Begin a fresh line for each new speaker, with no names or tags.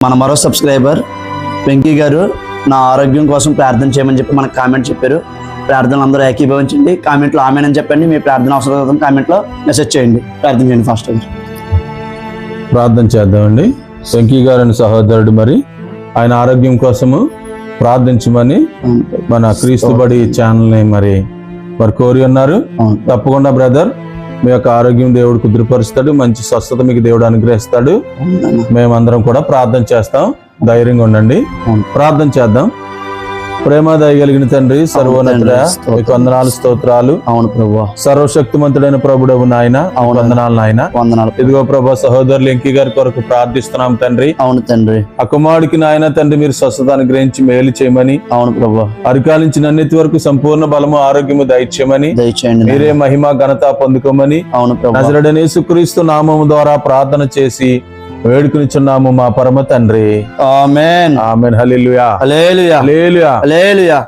మన మరో సబ్స్క్రైబర్ వెంకీ గారు నా ఆరోగ్యం కోసం ప్రార్థన చేయమని చెప్పి మనకు కామెంట్ చెప్పారు. ప్రార్థనలు అందరూ ఏకీభవించండి. కామెంట్లో ఆమెనని చెప్పండి. మీ ప్రార్థన అవసరం కామెంట్లో మెసేజ్ చేయండి. ప్రార్థన చేయండి. ఫాస్ట్
ప్రార్థన చేద్దామండి. వెంకీ గారు అని సహోదరుడు మరి ఆయన ఆరోగ్యం కోసము ప్రార్థించమని మన క్రీస్తు బడి ఛానల్ని మరి కోరి ఉన్నారు. తప్పకుండా బ్రదర్, మీ యొక్క ఆరోగ్యం దేవుడు కుదురుపరుస్తాడు. మంచి స్వస్థత మీకు దేవుడు అనుగ్రహిస్తాడు. మేమందరం కూడా ప్రార్థన చేస్తాం. ధైర్యంగా ఉండండి. ప్రార్థన చేద్దాం. ప్రేమ దయగలిగిన తండ్రి, సర్వోన్నతుడా, మీకు వందనాలు, స్తోత్రాలు.
అవును ప్రభువా.
సర్వశక్తిమంతుడైన ప్రభుడవు నాయన, వందనాలు నాయన.
వందనాలు.
ఇదిగో ప్రభా, సహోదరులు వెంకీ గారి కొరకు ప్రార్థిస్తున్నాం తండ్రి.
అవును తండ్రి.
ఆ కుమారుడికి నాయన తండ్రి మీరు స్వస్థత అనుగ్రహించి మేలు చేయమని,
అవును ప్రభా,
అరికాల నుంచి నన్నెత్తి వరకు సంపూర్ణ బలము ఆరోగ్యము దయచేయమని,
దయచేయండి.
మీరే మహిమ ఘనత పొందుకోమని
అవును ప్రభా,
నజరేయుడైన యేసుక్రీస్తు నామము ద్వారా ప్రార్థన చేసి వేడుకునిచున్నాము మా పరమ తండ్రి.
ఆమేన్.
ఆమేన్. హల్లెలూయా.
హల్లెలూయా.
హల్లెలూయా.
హల్లెలూయా.